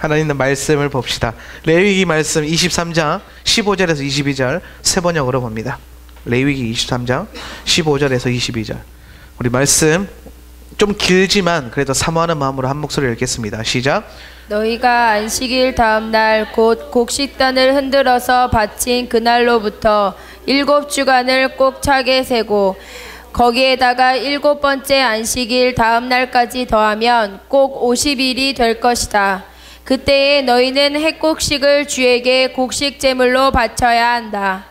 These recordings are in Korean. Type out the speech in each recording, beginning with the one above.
하나님의 말씀을 봅시다. 레위기 말씀 23장 15절에서 22절 세 번역으로 봅니다. 레위기 23장 15절에서 22절. 우리 말씀 좀 길지만 그래도 사모하는 마음으로 한 목소리를 읽겠습니다. 시작. 너희가 안식일 다음 날 곧 곡식단을 흔들어서 바친 그날로부터 7주간을 꼭 차게 세고 거기에다가 7번째 안식일 다음 날까지 더하면 꼭 50일이 될 것이다. 그때에 너희는 핵곡식을 주에게 곡식 제물로 바쳐야 한다.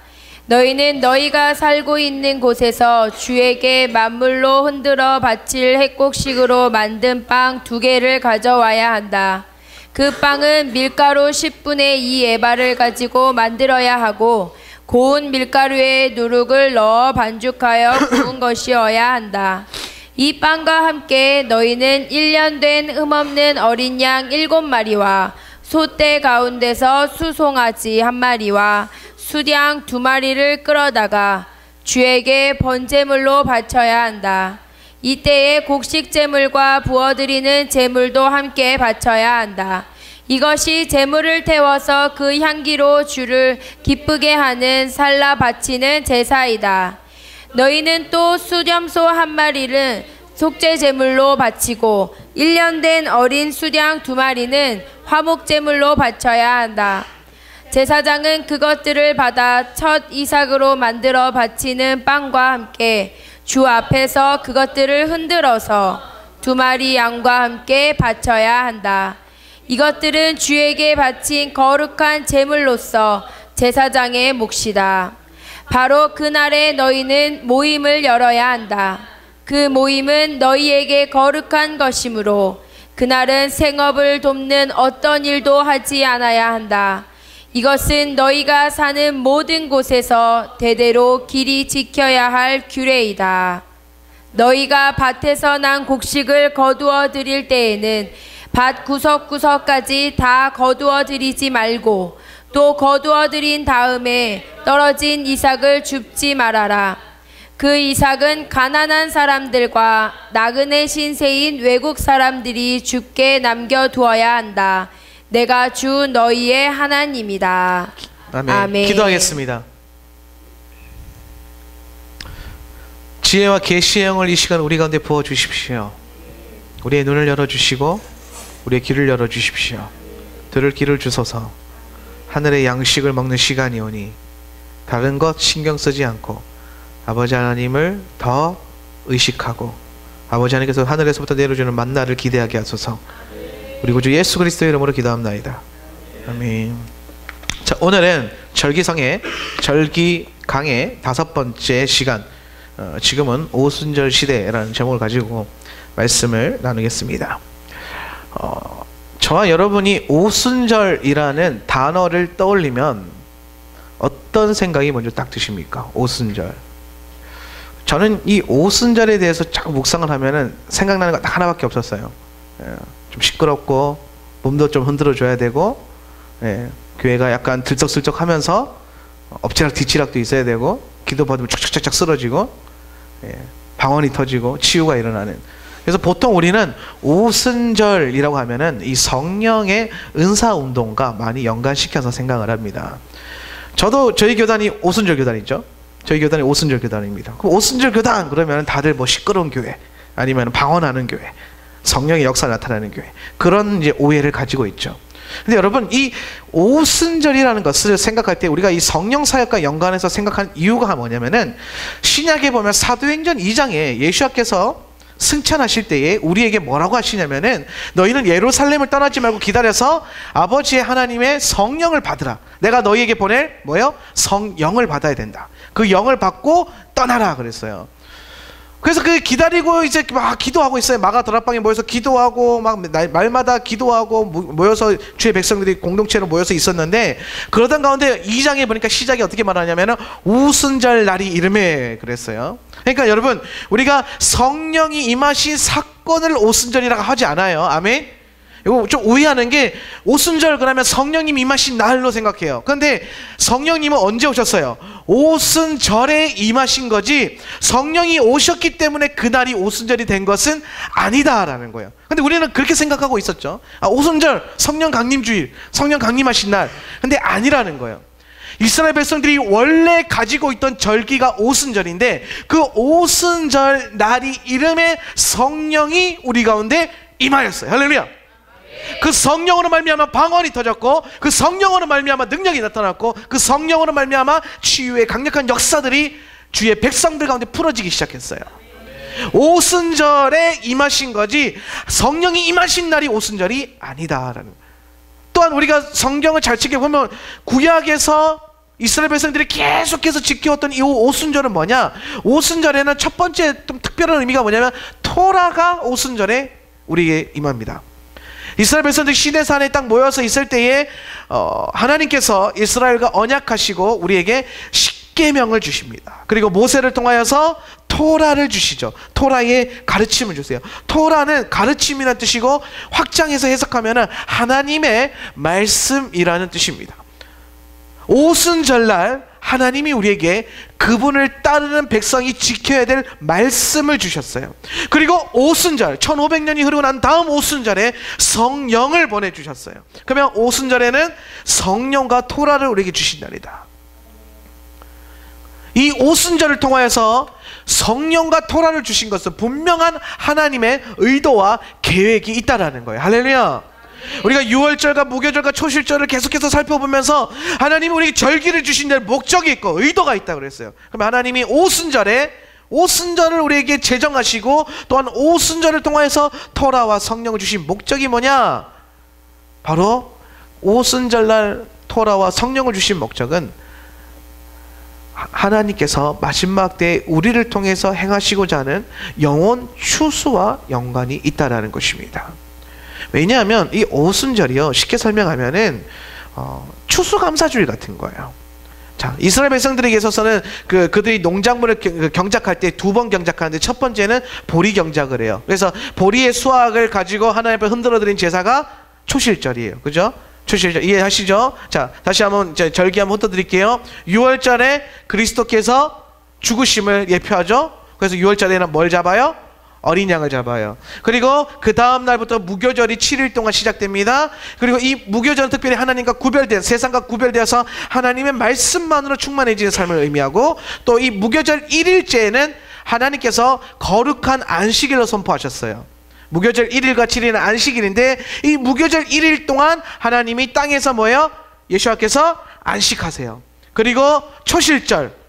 너희는 너희가 살고 있는 곳에서 주에게 만물로 흔들어 바칠 핵곡식으로 만든 빵 2개를 가져와야 한다. 그 빵은 밀가루 10분의 2 에바를 가지고 만들어야 하고 고운 밀가루에 누룩을 넣어 반죽하여 구운 것이어야 한다. 이 빵과 함께 너희는 1년 된 흠없는 어린 양 7마리와 소떼 가운데서 수송아지 1마리와 수양 2마리를 끌어다가 주에게 번제물로 바쳐야 한다. 이때에 곡식 제물과 부어드리는 제물도 함께 바쳐야 한다. 이것이 제물을 태워서 그 향기로 주를 기쁘게 하는 살라 바치는 제사이다. 너희는 또 수렴소 1마리를 속죄 제물로 바치고 1년 된 어린 수양 2마리는 화목 제물로 바쳐야 한다. 제사장은 그것들을 받아 첫 이삭으로 만들어 바치는 빵과 함께 주 앞에서 그것들을 흔들어서 2마리 양과 함께 바쳐야 한다. 이것들은 주에게 바친 거룩한 제물로서 제사장의 몫이다. 바로 그날에 너희는 모임을 열어야 한다. 그 모임은 너희에게 거룩한 것이므로 그날은 생업을 돕는 어떤 일도 하지 않아야 한다. 이것은 너희가 사는 모든 곳에서 대대로 길이 지켜야 할 규례이다. 너희가 밭에서 난 곡식을 거두어 드릴 때에는 밭 구석구석까지 다 거두어 드리지 말고 또 거두어 드린 다음에 떨어진 이삭을 줍지 말아라. 그 이삭은 가난한 사람들과 나그네 신세인 외국 사람들이 죽게 남겨두어야 한다. 내가 주 너희의 하나님이다. 아멘. 아멘. 기도하겠습니다. 지혜와 계시의 영을 이 시간 우리 가운데 부어주십시오. 우리의 눈을 열어주시고 우리의 귀를 열어주십시오. 들을 귀를 주소서. 하늘의 양식을 먹는 시간이 오니 다른 것 신경 쓰지 않고 아버지 하나님을 더 의식하고 아버지 하나님께서 하늘에서부터 내려주는 만나를 기대하게 하소서. 우리 구주 예수 그리스도의 이름으로 기도합나이다. 아멘. 자, 오늘은 절기강의 5번째 시간, 지금은 오순절 시대라는 제목을 가지고 말씀을 나누겠습니다. 저와 여러분이 오순절이라는 단어를 떠올리면 어떤 생각이 먼저 딱 드십니까? 오순절. 저는 이 오순절에 대해서 자꾸 묵상을 하면은 생각나는 거 딱 하나밖에 없었어요. 좀 시끄럽고 몸도 좀 흔들어줘야 되고, 교회가 약간 들썩슬쩍 하면서 엎치락 뒤치락도 있어야 되고, 기도 받으면 착착착착 쓰러지고, 방언이 터지고 치유가 일어나는. 그래서 보통 우리는 오순절이라고 하면은 이 성령의 은사 운동과 많이 연관시켜서 생각을 합니다. 저도 저희 교단이 오순절 교단이죠. 저희 교단이 오순절 교단입니다. 그럼 오순절 교단 그러면 다들 뭐 시끄러운 교회, 아니면 방언하는 교회, 성령의 역사 나타나는 교회, 그런 이제 오해를 가지고 있죠. 근데 여러분, 이 오순절이라는 것을 생각할 때 우리가 이 성령 사역과 연관해서 생각하는 이유가 뭐냐면은, 신약에 보면 사도행전 2장에 예수께서 승천하실 때에 우리에게 뭐라고 하시냐면은, 너희는 예루살렘을 떠나지 말고 기다려서 아버지의 하나님의 성령을 받으라. 내가 너희에게 보낼 뭐요? 성령을 받아야 된다. 그 영을 받고 떠나라 그랬어요. 그래서 그 기다리고 이제 막 기도하고 있어요. 마가 다락방에 모여서 기도하고 막 말마다 기도하고 모여서 주의 백성들이 공동체로 모여서 있었는데, 그러던 가운데 2장에 보니까 시작이 어떻게 말하냐면은 오순절 날이 이름에 그랬어요. 그러니까 여러분, 우리가 성령이 임하신 사건을 오순절이라고 하지 않아요. 아멘. 이거 좀 오해하는 게 오순절 그러면 성령님 임하신 날로 생각해요. 그런데 성령님은 언제 오셨어요? 오순절에 임하신 거지 성령이 오셨기 때문에 그날이 오순절이 된 것은 아니다라는 거예요. 근데 우리는 그렇게 생각하고 있었죠. 오순절 성령 강림주일, 성령 강림하신 날. 근데 아니라는 거예요. 이스라엘 백성들이 원래 가지고 있던 절기가 오순절인데 그 오순절 날이 이름에 성령이 우리 가운데 임하였어요. 할렐루야. 그 성령으로 말미암아 방언이 터졌고 그 성령으로 말미암아 능력이 나타났고 그 성령으로 말미암아 치유의 강력한 역사들이 주의 백성들 가운데 풀어지기 시작했어요. 오순절에 임하신 거지 성령이 임하신 날이 오순절이 아니다라는. 또한 우리가 성경을 잘 지켜보면 구약에서 이스라엘 백성들이 계속해서 지켜왔던 이 오순절은 뭐냐? 오순절에는 첫 번째 좀 특별한 의미가 뭐냐면 토라가 오순절에 우리에게 임합니다. 이스라엘 백성들이 시내산에 딱 모여서 있을 때에 하나님께서 이스라엘과 언약하시고 우리에게 십계명을 주십니다. 그리고 모세를 통하여서 토라를 주시죠. 토라의 가르침을 주세요. 토라는 가르침이라는 뜻이고 확장해서 해석하면 하나님의 말씀이라는 뜻입니다. 오순절날 하나님이 우리에게 그분을 따르는 백성이 지켜야 될 말씀을 주셨어요. 그리고 오순절 1500년이 흐르고 난 다음 오순절에 성령을 보내주셨어요. 그러면 오순절에는 성령과 토라를 우리에게 주신 날이다. 이 오순절을 통하여서 성령과 토라를 주신 것은 분명한 하나님의 의도와 계획이 있다라는 거예요. 할렐루야. 우리가 유월절과 무교절과 초실절을 계속해서 살펴보면서 하나님이 우리에게 절기를 주신 데 목적이 있고 의도가 있다고 그랬어요. 그럼 하나님이 오순절을 우리에게 제정하시고 또한 오순절을 통해서 토라와 성령을 주신 목적이 뭐냐? 바로 오순절날 토라와 성령을 주신 목적은 하나님께서 마지막 때에 우리를 통해서 행하시고자 하는 영혼 추수와 연관이 있다라는 것입니다. 왜냐하면 이 오순절이요, 쉽게 설명하면은 추수감사주일 같은 거예요. 자, 이스라엘 백성들에게 있어서는 그들이 농작물을 경작할 때 두 번 경작하는데 첫 번째는 보리 경작을 해요. 그래서 보리의 수확을 가지고 하나님 앞에 흔들어 드린 제사가 초실절이에요. 그죠? 초실절 이해하시죠? 자, 다시 한번 절기 한번 훑어드릴게요. 6월절에 그리스도께서 죽으심을 예표하죠. 그래서 6월절에는 뭘 잡아요? 어린 양을 잡아요. 그리고 그 다음 날부터 무교절이 7일 동안 시작됩니다. 그리고 이 무교절은 특별히 하나님과 구별된, 세상과 구별되어서 하나님의 말씀만으로 충만해지는 삶을 의미하고, 또 이 무교절 1일째에는 하나님께서 거룩한 안식일로 선포하셨어요. 무교절 1일과 7일은 안식일인데 이 무교절 1일 동안 하나님이 땅에서 뭐예요? 예수와께서 안식하세요. 그리고 초실절,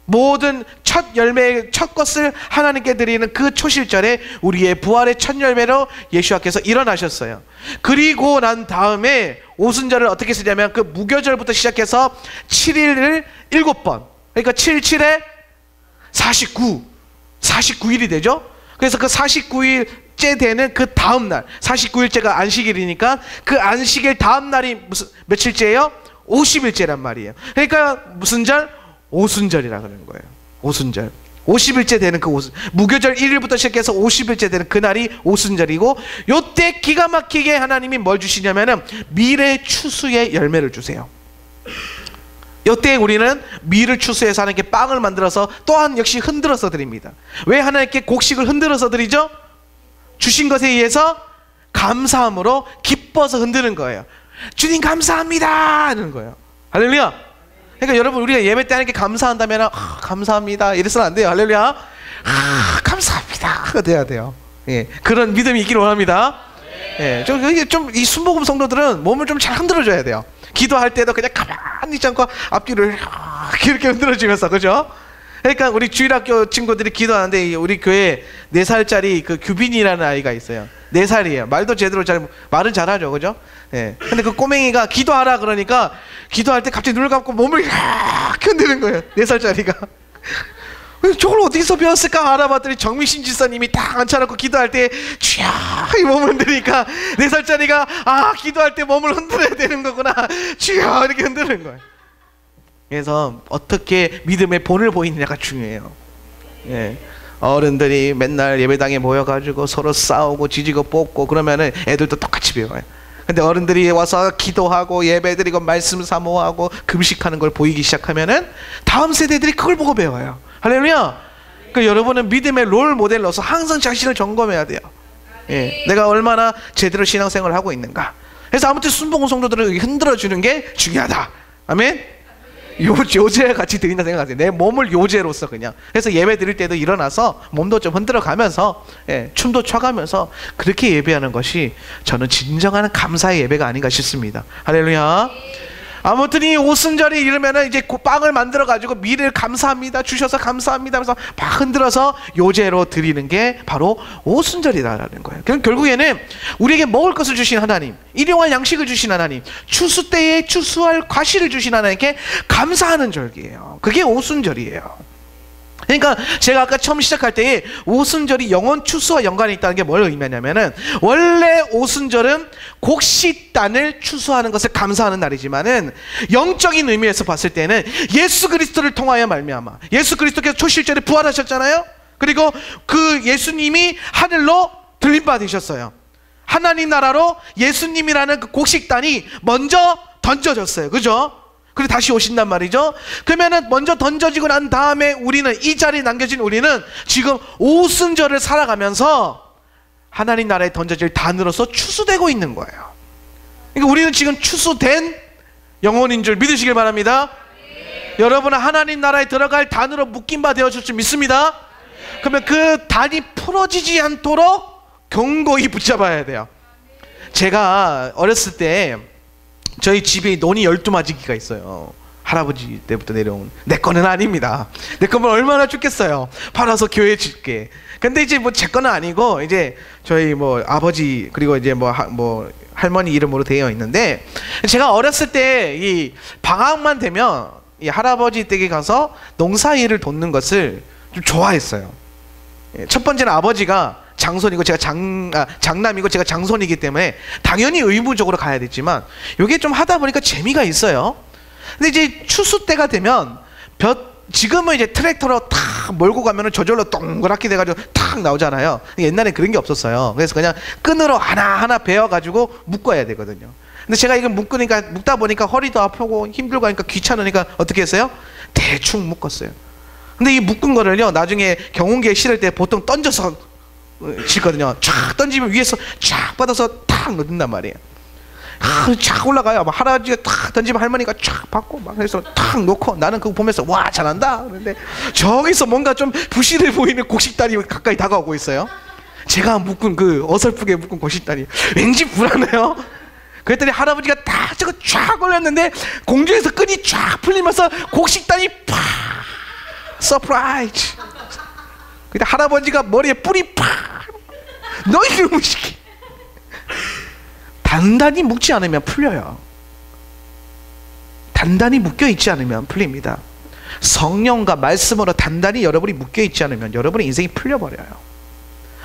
모든 첫 열매의 첫 것을 하나님께 드리는 그 초실절에 우리의 부활의 첫 열매로 예수와께서 일어나셨어요. 그리고 난 다음에 오순절을 어떻게 쓰냐면 그 무교절부터 시작해서 7일을 7번, 그러니까 7, 7에 49일이 되죠. 그래서 그 49일째 되는 그 다음 날, 49일째가 안식일이니까 그 안식일 다음 날이 무슨 며칠째예요? 50일째란 말이에요. 그러니까 무슨 절? 오순절이라 그러는 거예요. 오순절. 50일째 되는 그 무교절 1일부터 시작해서 50일째 되는 그날이 오순절이고, 요때 기가 막히게 하나님이 뭘 주시냐면은 미래 추수의 열매를 주세요. 요때 우리는 미를 추수해서 하나님께 빵을 만들어서 또한 역시 흔들어서 드립니다. 왜 하나님께 곡식을 흔들어서 드리죠? 주신 것에 의해서 감사함으로 기뻐서 흔드는 거예요. 주님 감사합니다 하는 거예요. 할렐루야. 그러니까 여러분, 우리가 예배 때 하나님께 감사한다면 감사합니다 이래서는 안 돼요. 할렐루야. 감사합니다 돼야 돼요. 예, 그런 믿음이 있기를 원합니다. 예, 이 순복음 성도들은 몸을 좀 잘 흔들어줘야 돼요. 기도할 때도 그냥 가만히 있지 않고 앞뒤를 이렇게 흔들어주면서, 그죠? 그러니까 우리 주일학교 친구들이 기도하는데 우리 교회에 4살짜리 그 규빈이라는 아이가 있어요. 4살이에요. 말도 제대로 말은 잘하죠, 그죠? 예. 근데 그 꼬맹이가 기도하라 그러니까 기도할 때 갑자기 눈을 감고 몸을 이렇게 흔드는 거예요. 4살짜리가. 저걸 어디서 배웠을까 알아봤더니 정미신 집사님이 딱 앉혀놓고 기도할 때 쥐야 이 몸을 흔드니까 4살짜리가 기도할 때 몸을 흔들어야 되는 거구나, 쥐야 이렇게 흔드는 거예요. 그래서 어떻게 믿음의 본을 보이느냐가 중요해요. 예. 어른들이 맨날 예배당에 모여가지고 서로 싸우고 지지고 뽑고 그러면은 애들도 똑같이 배워요. 근데 어른들이 와서 기도하고 예배드리고 말씀 사모하고 금식하는 걸 보이기 시작하면은 다음 세대들이 그걸 보고 배워요. 할렐루야. 그 여러분은 믿음의 롤 모델로서 항상 자신을 점검해야 돼요. 예, 내가 얼마나 제대로 신앙생활을 하고 있는가. 그래서 아무튼 순복음 성도들을 흔들어주는 게 중요하다. 아멘. 요새 같이 드린다 생각하세요. 내 몸을 요새로서 그냥. 그래서 예배 드릴 때도 일어나서 몸도 좀 흔들어 가면서, 예, 춤도 춰가면서 그렇게 예배하는 것이 저는 진정한 감사의 예배가 아닌가 싶습니다. 할렐루야. 아무튼 이 오순절이 이러면은 이제 빵을 만들어 가지고 미래를 감사합니다, 주셔서 감사합니다 하면서 막 흔들어서 요제로 드리는 게 바로 오순절이다라는 거예요. 결국에는 우리에게 먹을 것을 주신 하나님, 일용할 양식을 주신 하나님, 추수 때에 추수할 과실을 주신 하나님께 감사하는 절기예요. 그게 오순절이에요. 그러니까 제가 아까 처음 시작할 때에 오순절이 영원 추수와 연관이 있다는 게 뭘 의미하냐면은, 원래 오순절은 곡식단을 추수하는 것을 감사하는 날이지만은 영적인 의미에서 봤을 때는 예수 그리스도를 통하여 말미암아, 예수 그리스도께서 초실절에 부활하셨잖아요. 그리고 그 예수님이 하늘로 들림받으셨어요. 하나님 나라로 예수님이라는 그 곡식단이 먼저 던져졌어요. 그죠? 그리고 다시 오신단 말이죠. 그러면은 먼저 던져지고 난 다음에 우리는, 이 자리에 남겨진 우리는 지금 오순절을 살아가면서 하나님 나라에 던져질 단으로서 추수되고 있는 거예요. 그러니까 우리는 지금 추수된 영혼인 줄 믿으시길 바랍니다. 여러분은 하나님 나라에 들어갈 단으로 묶임 바 되어줄 줄 믿습니다. 그러면 그 단이 풀어지지 않도록 견고히 붙잡아야 돼요. 제가 어렸을 때 저희 집에 논이 12마지기가 있어요. 할아버지 때부터 내려온. 내 거는 아닙니다. 내 거면 얼마나 좋겠어요. 팔아서 교회 줄게. 근데 이제 뭐 제 거는 아니고 이제 저희 뭐 아버지 그리고 이제 뭐 할머니 이름으로 되어 있는데, 제가 어렸을 때 이 방학만 되면 이 할아버지 댁에 가서 농사일을 돕는 것을 좀 좋아했어요. 첫 번째는 아버지가 장손이고 제가 장남이고 제가 장손이기 때문에 당연히 의무적으로 가야 됐지만, 이게 좀 하다 보니까 재미가 있어요. 근데 이제 추수 때가 되면 지금은 이제 트랙터로 탁 몰고 가면은 저절로 동그랗게 돼가지고 탁 나오잖아요. 옛날에 그런 게 없었어요. 그래서 그냥 끈으로 하나하나 베어가지고 묶어야 되거든요. 근데 제가 이걸 묶다 보니까 허리도 아프고 힘들고 하니까 귀찮으니까 어떻게 했어요? 대충 묶었어요. 근데 이 묶은 거를요, 나중에 경운기에 실을 때 보통 던져서 치거든요. 쫙 던지면 위에서 쫙 받아서 탁 넣는단 말이에요. 쫙 올라가요. 막 할아버지가 탁 던지면 할머니가 쫙 받고 막 해서 탁 놓고, 나는 그거 보면서 와 잘한다. 그런데 저기서 뭔가 좀 부실해 보이는 곡식단이 가까이 다가오고 있어요. 제가 묶은 그 어설프게 묶은 곡식단이 왠지 불안해요. 그랬더니 할아버지가 딱 저거 쫙 올렸는데 공중에서 끈이 쫙 풀리면서 곡식단이 팍, 서프라이즈. 근데 할아버지가 머리에 뿔이 팍, 너희 무식해. 단단히 묶지 않으면 풀려요. 단단히 묶여 있지 않으면 풀립니다. 성령과 말씀으로 단단히 여러분이 묶여 있지 않으면 여러분의 인생이 풀려버려요.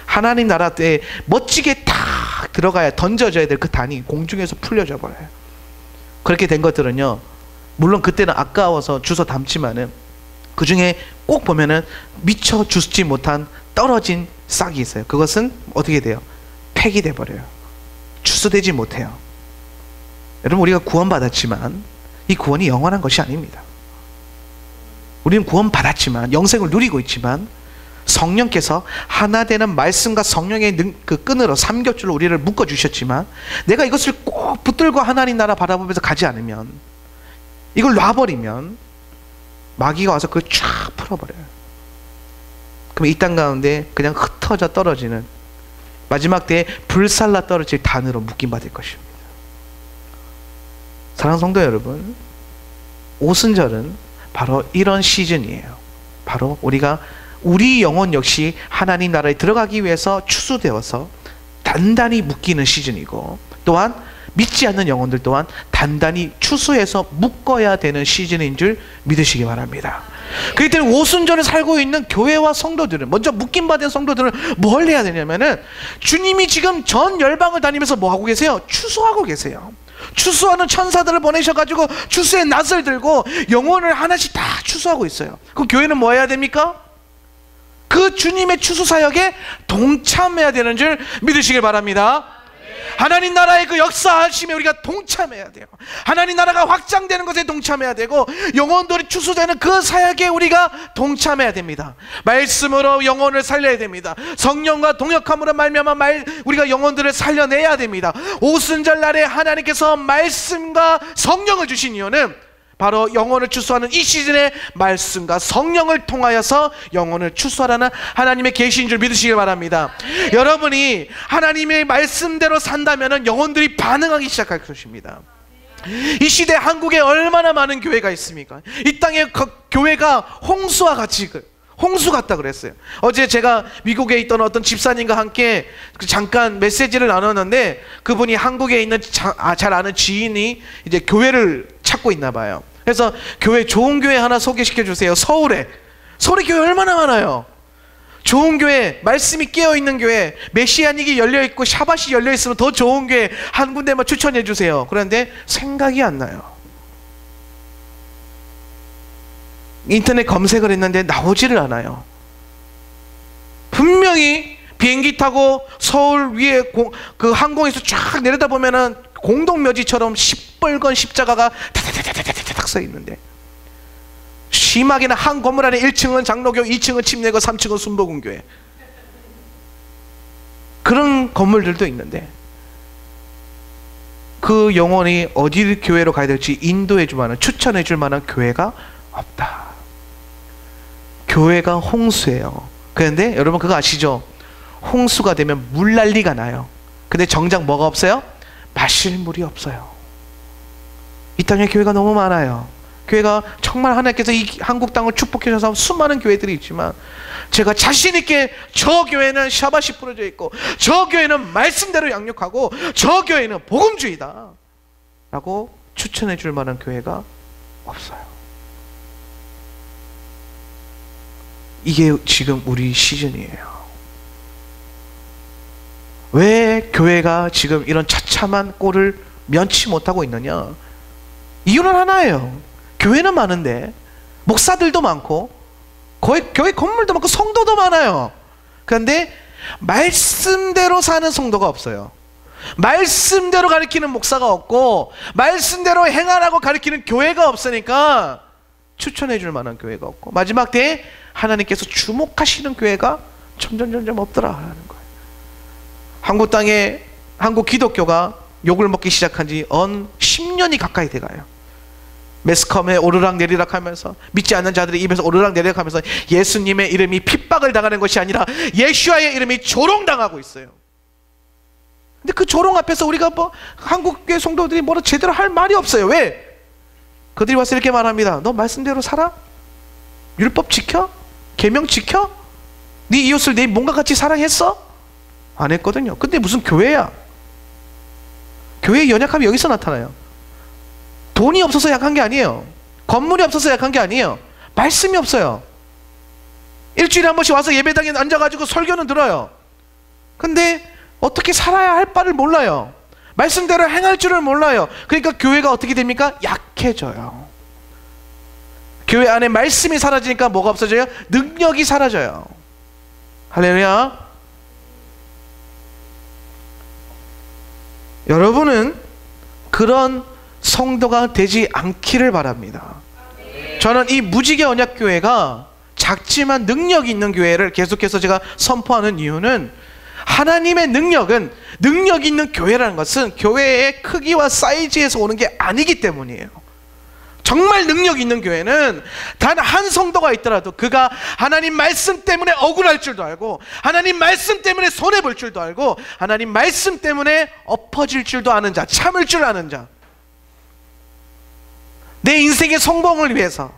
하나님 나라에 멋지게 딱 들어가야, 던져져야 될 그 단이 공중에서 풀려져 버려요. 그렇게 된 것들은요, 물론 그때는 아까워서 주워 담지만은 그 중에 꼭 보면은 미처 주지 못한 떨어진 싹이 있어요. 그것은 어떻게 돼요? 폐기 돼 버려요. 추수되지 못해요. 여러분, 우리가 구원받았지만 이 구원이 영원한 것이 아닙니다. 우리는 구원받았지만, 영생을 누리고 있지만, 성령께서 하나 되는 말씀과 성령의 그 끈으로 삼겹줄로 우리를 묶어 주셨지만, 내가 이것을 꼭 붙들고 하나님 나라 바라보면서 가지 않으면, 이걸 놔버리면 마귀가 와서 그걸 쫙 풀어버려요. 그럼 이 땅 가운데 그냥 흩어져 떨어지는, 마지막 때에 불살라 떨어질 단으로 묶임받을 것입니다. 사랑하는 성도 여러분, 오순절은 바로 이런 시즌이에요. 바로 우리가 우리 영혼 역시 하나님 나라에 들어가기 위해서 추수되어서 단단히 묶이는 시즌이고, 또한 믿지 않는 영혼들 또한 단단히 추수해서 묶어야 되는 시즌인 줄 믿으시기 바랍니다. 그렇기 때문에 오순절을 살고 있는 교회와 성도들은, 먼저 묶임받은 성도들은 뭘 해야 되냐면은, 주님이 지금 전 열방을 다니면서 뭐 하고 계세요? 추수하고 계세요. 추수하는 천사들을 보내셔가지고 추수의 낫을 들고 영혼을 하나씩 다 추수하고 있어요. 그 교회는 뭐 해야 됩니까? 그 주님의 추수 사역에 동참해야 되는 줄 믿으시길 바랍니다. 하나님 나라의 그 역사하심에 우리가 동참해야 돼요. 하나님 나라가 확장되는 것에 동참해야 되고, 영혼들이 추수되는 그 사역에 우리가 동참해야 됩니다. 말씀으로 영혼을 살려야 됩니다. 성령과 동역함으로 말미암아 우리가 영혼들을 살려내야 됩니다. 오순절 날에 하나님께서 말씀과 성령을 주신 이유는 바로 영혼을 추수하는 이 시즌에 말씀과 성령을 통하여서 영혼을 추수하라는 하나님의 계시인 줄 믿으시길 바랍니다. 여러분이 하나님의 말씀대로 산다면 영혼들이 반응하기 시작할 것입니다. 이 시대 한국에 얼마나 많은 교회가 있습니까? 이 땅에 교회가 홍수와 같이, 홍수 같다 그랬어요. 어제 제가 미국에 있던 어떤 집사님과 함께 잠깐 메시지를 나눴는데, 그분이 한국에 있는 잘 아는 지인이 이제 교회를 찾고 있나 봐요. 그래서 좋은 교회 하나 소개시켜 주세요. 서울에 교회 얼마나 많아요. 좋은 교회, 말씀이 깨어있는 교회, 메시아닉이 열려있고 샤밧이 열려있으면 더 좋은 교회 한 군데만 추천해 주세요. 그런데 생각이 안 나요. 인터넷 검색을 했는데 나오지를 않아요. 분명히 비행기 타고 서울 위에 그 항공에서 쫙 내려다보면은 공동묘지처럼 시뻘건 십자가가 다다다다다닥 서 있는데, 심하게는 한 건물 안에 1층은 장로교, 2층은 침례교, 3층은 순복음교회, 그런 건물들도 있는데 그 영혼이 어디 교회로 가야 될지 인도해 줄 만한, 추천해 줄 만한 교회가 없다. 교회가 홍수예요. 그런데 여러분 그거 아시죠? 홍수가 되면 물난리가 나요. 근데 정작 뭐가 없어요? 마실 물이 없어요. 이 땅에 교회가 너무 많아요. 교회가 정말 하나님께서 이 한국 땅을 축복해 주셔서 수많은 교회들이 있지만, 제가 자신 있게 저 교회는 샤밧이 부러져 있고, 저 교회는 말씀대로 양육하고, 저 교회는 복음주의다 라고 추천해 줄 만한 교회가 없어요. 이게 지금 우리 시즌이에요. 왜 교회가 지금 이런 처참한 꼴을 면치 못하고 있느냐? 이유는 하나예요. 교회는 많은데, 목사들도 많고, 교회 건물도 많고, 성도도 많아요. 그런데 말씀대로 사는 성도가 없어요. 말씀대로 가르치는 목사가 없고, 말씀대로 행하라고 가르치는 교회가 없으니까 추천해 줄 만한 교회가 없고, 마지막 때에 하나님께서 주목하시는 교회가 점점 없더라라는 거예요. 한국 땅에 한국 기독교가 욕을 먹기 시작한 지 10년이 가까이 돼가요. 매스컴에 오르락내리락 하면서, 믿지 않는 자들의 입에서 오르락내리락 하면서 예수님의 이름이 핍박을 당하는 것이 아니라 예수와의 이름이 조롱당하고 있어요. 근데 그 조롱 앞에서 우리가 한국교회 성도들이 뭐라 제대로 할 말이 없어요. 왜? 그들이 와서 이렇게 말합니다. 너 말씀대로 살아? 율법 지켜? 계명 지켜? 네 이웃을 내 몸과 같이 사랑했어? 안 했거든요. 근데 무슨 교회야? 교회의 연약함이 여기서 나타나요. 돈이 없어서 약한 게 아니에요. 건물이 없어서 약한 게 아니에요. 말씀이 없어요. 일주일에 한 번씩 와서 예배당에 앉아가지고 설교는 들어요. 근데 어떻게 살아야 할 바를 몰라요. 말씀대로 행할 줄을 몰라요. 그러니까 교회가 어떻게 됩니까? 약해져요. 교회 안에 말씀이 사라지니까 뭐가 없어져요? 능력이 사라져요. 할렐루야. 여러분은 그런 성도가 되지 않기를 바랍니다. 저는 이 무지개 언약교회가 작지만 능력이 있는 교회를 계속해서 제가 선포하는 이유는, 하나님의 능력은, 능력 있는 교회라는 것은 교회의 크기와 사이즈에서 오는 게 아니기 때문이에요. 정말 능력 있는 교회는 단 한 성도가 있더라도 그가 하나님 말씀 때문에 억울할 줄도 알고, 하나님 말씀 때문에 손해볼 줄도 알고, 하나님 말씀 때문에 엎어질 줄도 아는 자, 참을 줄 아는 자, 내 인생의 성공을 위해서,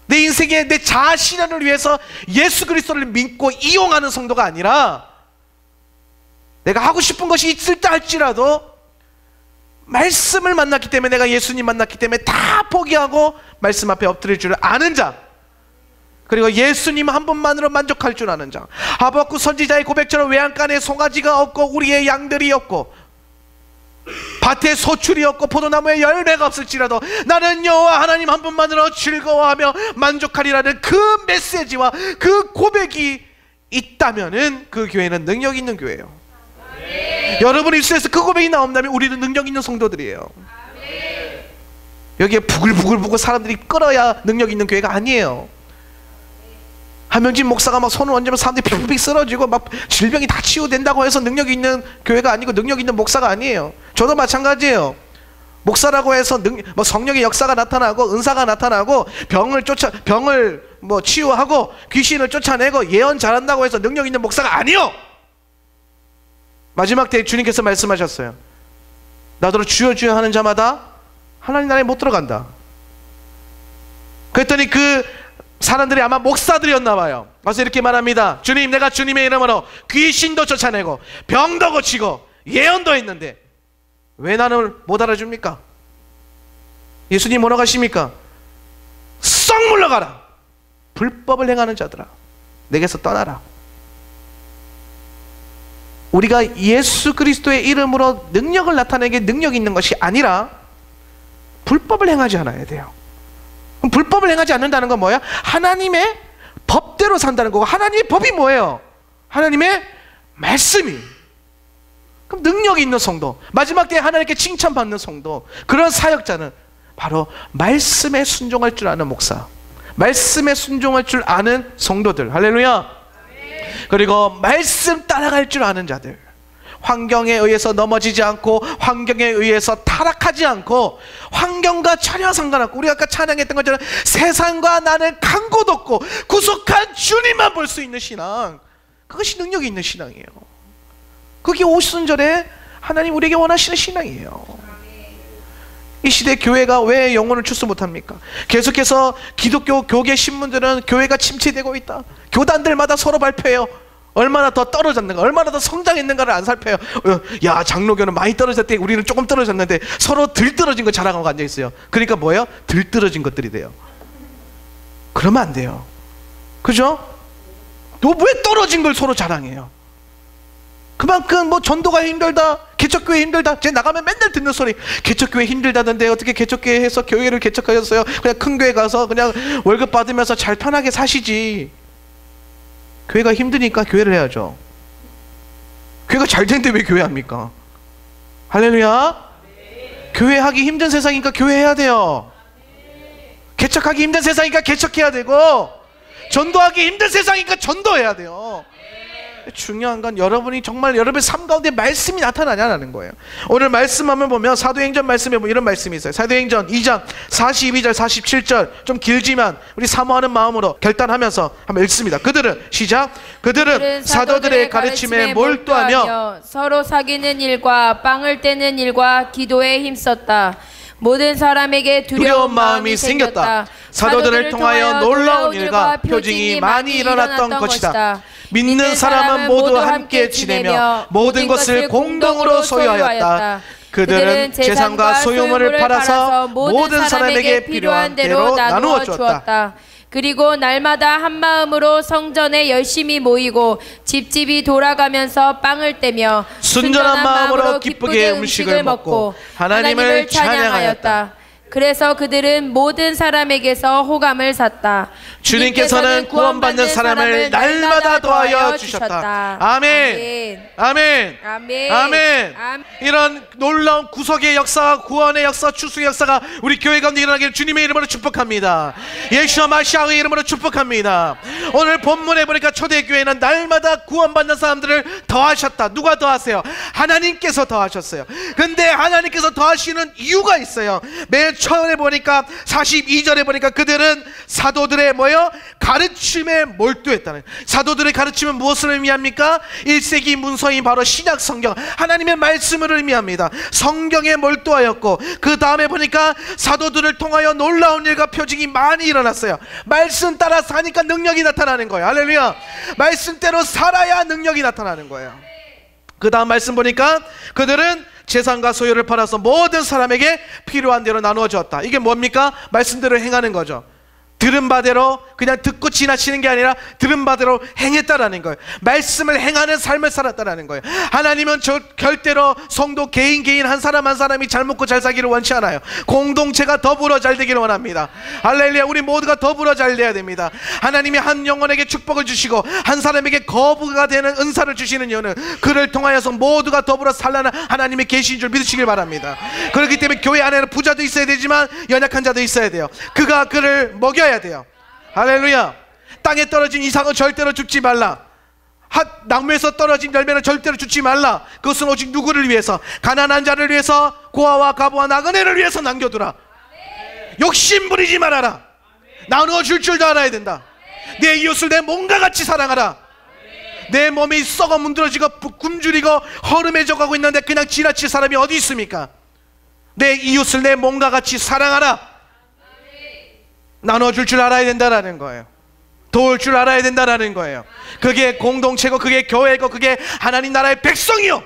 내 인생의 내 자아 실현을 위해서 예수 그리스도를 믿고 이용하는 성도가 아니라, 내가 하고 싶은 것이 있을 때 할지라도 말씀을 만났기 때문에, 내가 예수님 만났기 때문에 다 포기하고 말씀 앞에 엎드릴 줄 아는 자, 그리고 예수님 한 분만으로 만족할 줄 아는 자. 하박국 선지자의 고백처럼 외양간에 송아지가 없고 우리의 양들이 없고 밭에 소출이 없고 포도나무에 열매가 없을지라도 나는 여호와 하나님 한 분만으로 즐거워하며 만족하리라는 그 메시지와 그 고백이 있다면은 그 교회는 능력 있는 교회예요. 여러분 입술에서 그 고백이 나온다면 우리는 능력 있는 성도들이에요. 여기에 부글부글 사람들이 끌어야 능력 있는 교회가 아니에요. 한명진 목사가 막 손을 얹으면 사람들이 픽픽 쓰러지고 막 질병이 다 치유된다고 해서 능력 있는 교회가 아니고 능력 있는 목사가 아니에요. 저도 마찬가지예요. 목사라고 해서 뭐 성령의 역사가 나타나고 은사가 나타나고 병을 뭐 치유하고 귀신을 쫓아내고 예언 잘한다고 해서 능력 있는 목사가 아니요. 마지막 때 주님께서 말씀하셨어요. 나더러 주여 주여 하는 자마다 하나님 나라에 못 들어간다. 그랬더니 그 사람들이 아마 목사들이었나 봐요. 그래서 이렇게 말합니다. 주님, 내가 주님의 이름으로 귀신도 쫓아내고 병도 고치고 예언도 했는데 왜 나를 못 알아줍니까? 예수님 뭐라고 하십니까? 썩 물러가라. 불법을 행하는 자들아, 내게서 떠나라. 우리가 예수 그리스도의 이름으로 능력을 나타내게 능력 있는 것이 아니라 불법을 행하지 않아야 돼요. 그럼 불법을 행하지 않는다는 건 뭐야? 하나님의 법대로 산다는 거고, 하나님의 법이 뭐예요? 하나님의 말씀이. 그럼 능력이 있는 성도, 마지막 때에 하나님께 칭찬받는 성도, 그런 사역자는 바로 말씀에 순종할 줄 아는 목사, 말씀에 순종할 줄 아는 성도들. 할렐루야. 그리고 말씀 따라갈 줄 아는 자들, 환경에 의해서 넘어지지 않고 환경에 의해서 타락하지 않고 환경과 전혀 상관없고, 우리가 아까 찬양했던 것처럼 세상과 나는 간 곳 없고 구속한 주님만 볼 수 있는 신앙, 그것이 능력이 있는 신앙이에요. 그게 오순절에 하나님 우리에게 원하시는 신앙이에요. 이 시대 교회가 왜 영혼을 출소 못합니까? 계속해서 기독교 교계 신문들은 교회가 침체되고 있다, 교단들마다 서로 발표해요. 얼마나 더 떨어졌는가, 얼마나 더 성장했는가를 안 살펴요. 야, 장로교는 많이 떨어졌대, 우리는 조금 떨어졌는데 서로 들떨어진 거 자랑하고 앉아있어요. 그러니까 뭐예요? 들떨어진 것들이 돼요. 그러면 안 돼요. 그죠? 너 왜 떨어진 걸 서로 자랑해요? 그만큼 뭐 전도가 힘들다, 개척교회 힘들다. 제 나가면 맨날 듣는 소리, 개척교회 힘들다던데 어떻게 개척교회 해서 교회를 개척하셨어요? 그냥 큰 교회 가서 그냥 월급 받으면서 잘 편하게 사시지. 교회가 힘드니까 교회를 해야죠. 교회가 잘 되는데 왜 교회 합니까? 할렐루야. 교회 하기 힘든 세상이니까 교회 해야 돼요. 개척하기 힘든 세상이니까 개척해야 되고, 전도하기 힘든 세상이니까 전도해야 돼요. 중요한 건 여러분이 정말 여러분의 삶 가운데 말씀이 나타나냐는 거예요. 오늘 말씀 한번 보면 사도행전 말씀에 보면 이런 말씀이 있어요. 사도행전 2장 42절 47절, 좀 길지만 우리 사모하는 마음으로 결단하면서 한번 읽습니다. 그들은, 시작. 그들은 사도들의 가르침에 몰두하며 서로 사귀는 일과 빵을 떼는 일과 기도에 힘썼다. 모든 사람에게 두려운 마음이 생겼다. 사도들을 통하여 놀라운 일과 표징이 많이 일어났던 것이다. 믿는 사람은 모두 함께 지내며 모든 것을 공동으로 소유하였다. 그들은 재산과 소유물을 팔아서 모든 사람에게 필요한 대로 나누어 주었다. 그리고 날마다 한 마음으로 성전에 열심히 모이고 집집이 돌아가면서 빵을 떼며 순전한 마음으로 기쁘게 음식을 먹고 하나님을 찬양하였다. 그래서 그들은 모든 사람에게서 호감을 샀다. 주님께서는 구원받는 사람을 날마다 더하여 주셨다. 아멘. 아멘. 아멘. 아멘. 이런 놀라운 구속의 역사와 구원의 역사, 추수의 역사가 우리 교회 가운데 일어나기를 주님의 이름으로 축복합니다. 예수와 마시아의 이름으로 축복합니다. 오늘 본문에 보니까 초대교회는 날마다 구원받는 사람들을 더하셨다. 누가 더하세요? 하나님께서 더하셨어요. 근데 하나님께서 더하시는 이유가 있어요. 맨 처음에 보니까 42절에 보니까 그들은 사도들의 뭐요? 가르침에 몰두했다는. 사도들의 가르침은 무엇을 의미합니까? 1세기 문서인 바로 신약 성경, 하나님의 말씀을 의미합니다. 성경에 몰두하였고, 그 다음에 보니까 사도들을 통하여 놀라운 일과 표징이 많이 일어났어요. 말씀 따라 사니까 능력이 나타나는 거예요. 할렐루야. 말씀대로 살아야 능력이 나타나는 거예요. 그 다음 말씀 보니까 그들은 재산과 소유를 팔아서 모든 사람에게 필요한 대로 나누어 주었다. 이게 뭡니까? 말씀대로 행하는 거죠. 들은 바대로 그냥 듣고 지나치는 게 아니라 들은 바대로 행했다라는 거예요. 말씀을 행하는 삶을 살았다라는 거예요. 하나님은 절대로 성도 개인 한 사람 한 사람이 잘 먹고 잘 살기를 원치 않아요. 공동체가 더불어 잘 되기를 원합니다. 할렐루야. 우리 모두가 더불어 잘 돼야 됩니다. 하나님이 한 영혼에게 축복을 주시고 한 사람에게 거부가 되는 은사를 주시는 이유는 그를 통하여서 모두가 더불어 살라는 하나님의 계시인 줄 믿으시길 바랍니다. 그렇기 때문에 교회 안에는 부자도 있어야 되지만 연약한 자도 있어야 돼요. 그가 그를 먹여야 돼요. 할렐루야. 땅에 떨어진 이삭은 절대로 죽지 말라. 나무에서 떨어진 열매는 절대로 죽지 말라. 그것은 오직 누구를 위해서? 가난한 자를 위해서, 고아와 과부와 나그네를 위해서 남겨두라. 욕심 부리지 말아라. 나누어 줄 줄도 알아야 된다. 내 이웃을 내 몸과 같이 사랑하라. 내 몸이 썩어 문드러지고 굶주리고 허름해져 가고 있는데 그냥 지나칠 사람이 어디 있습니까? 내 이웃을 내 몸과 같이 사랑하라. 나눠줄 줄 알아야 된다라는 거예요. 도울 줄 알아야 된다라는 거예요. 그게 공동체고 그게 교회고 그게 하나님 나라의 백성이요.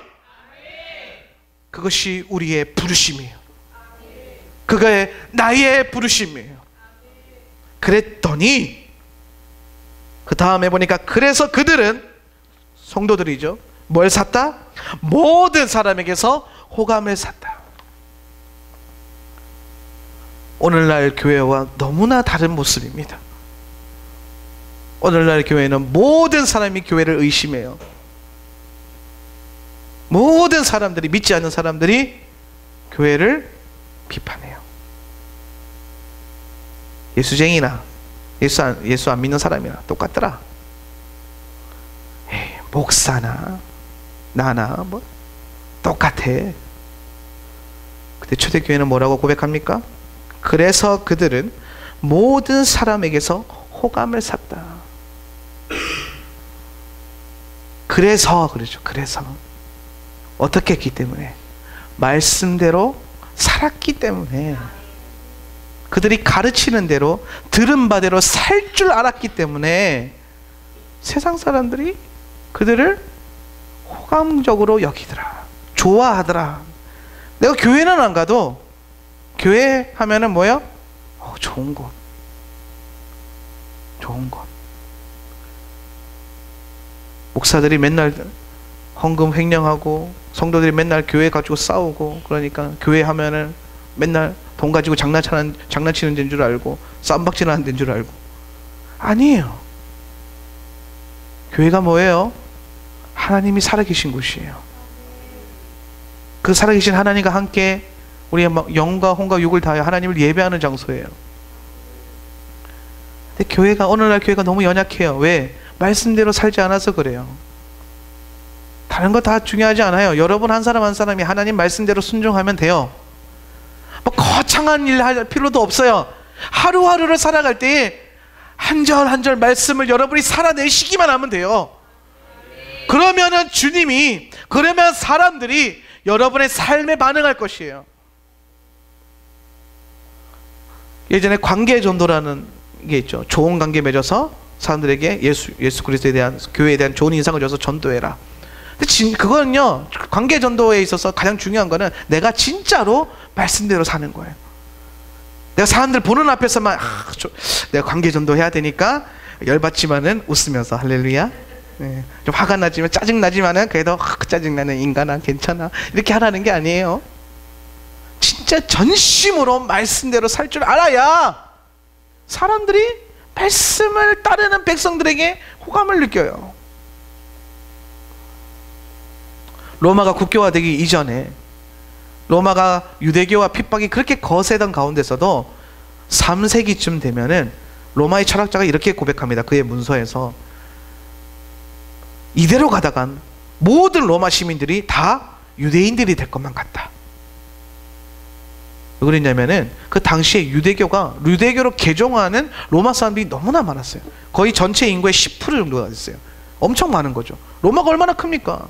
그것이 우리의 부르심이에요. 그게 나의 부르심이에요. 그랬더니 그 다음에 보니까 그래서 그들은 성도들이죠. 뭘 샀다? 모든 사람에게서 호감을 샀다. 오늘날 교회와 너무나 다른 모습입니다. 오늘날 교회는 모든 사람이 교회를 의심해요. 모든 사람들이, 믿지 않는 사람들이 교회를 비판해요. 예수쟁이나 예수 안 믿는 사람이나 똑같더라. 에이, 목사나 나나 뭐 똑같아. 근데 초대교회는 뭐라고 고백합니까? 그래서 그들은 모든 사람에게서 호감을 샀다. 그래서 그러죠. 그래서 어떻게 했기 때문에? 말씀대로 살았기 때문에, 그들이 가르치는 대로 들은 바대로 살 줄 알았기 때문에 세상 사람들이 그들을 호감적으로 여기더라. 좋아하더라. 내가 교회는 안 가도 교회 하면은 뭐야? 좋은 곳. 좋은 곳. 목사들이 맨날 헌금 횡령하고 성도들이 맨날 교회 가지고 싸우고, 그러니까 교회 하면은 맨날 돈 가지고 장난치는 데인 줄 알고 쌈박질 하는 데인 줄 알고. 아니에요. 교회가 뭐예요? 하나님이 살아계신 곳이에요. 그 살아계신 하나님과 함께 우리의 영과 혼과 육을 다하여 하나님을 예배하는 장소예요. 근데 교회가, 오늘날 교회가 너무 연약해요. 왜? 말씀대로 살지 않아서 그래요. 다른 거 다 중요하지 않아요. 여러분 한 사람 한 사람이 하나님 말씀대로 순종하면 돼요. 뭐 거창한 일 할 필요도 없어요. 하루하루를 살아갈 때에 한 절 한 절 말씀을 여러분이 살아내시기만 하면 돼요. 그러면은 주님이, 그러면 사람들이 여러분의 삶에 반응할 것이에요. 예전에 관계전도라는 게 있죠. 좋은 관계 맺어서 사람들에게 예수 그리스도에 대한, 교회에 대한 좋은 인상을 줘서 전도해라. 근데 그거는요, 관계전도에 있어서 가장 중요한 거는 내가 진짜로 말씀대로 사는 거예요. 내가 사람들 보는 앞에서만 내가 관계전도 해야 되니까 열받지만은 웃으면서 할렐루야. 네, 좀 화가 나지만, 짜증 나지만은 그래도 짜증나는 인간아 괜찮아, 이렇게 하라는 게 아니에요. 진짜 전심으로 말씀대로 살 줄 알아야 사람들이 말씀을 따르는 백성들에게 호감을 느껴요. 로마가 국교화되기 이전에, 로마가 유대교와 핍박이 그렇게 거세던 가운데서도 3세기쯤 되면은 로마의 철학자가 이렇게 고백합니다. 그의 문서에서 이대로 가다간 모든 로마 시민들이 다 유대인들이 될 것만 같다. 왜 그랬냐면은 그 당시에 유대교로 개종하는 로마 사람들이 너무나 많았어요. 거의 전체 인구의 10% 정도가 됐어요. 엄청 많은 거죠. 로마가 얼마나 큽니까?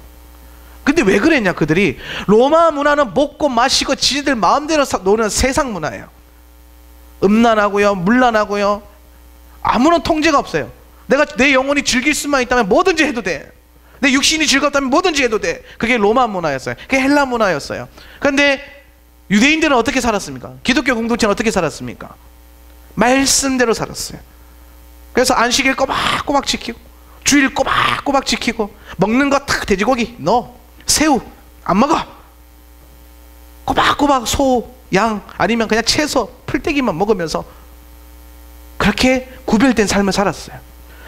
근데 왜 그랬냐? 그들이 로마 문화는 먹고 마시고 지들 마음대로 노는 세상 문화예요. 음란하고요, 물란하고요, 아무런 통제가 없어요. 내가 내 영혼이 즐길 수만 있다면 뭐든지 해도 돼. 내 육신이 즐겁다면 뭐든지 해도 돼. 그게 로마 문화였어요. 그게 헬라 문화였어요. 그런데 유대인들은 어떻게 살았습니까? 기독교 공동체는 어떻게 살았습니까? 말씀대로 살았어요. 그래서 안식일 꼬박꼬박 지키고, 주일 꼬박꼬박 지키고, 먹는 거 탁 돼지고기 너 새우 안 먹어, 꼬박꼬박 소, 양 아니면 그냥 채소, 풀떼기만 먹으면서 그렇게 구별된 삶을 살았어요.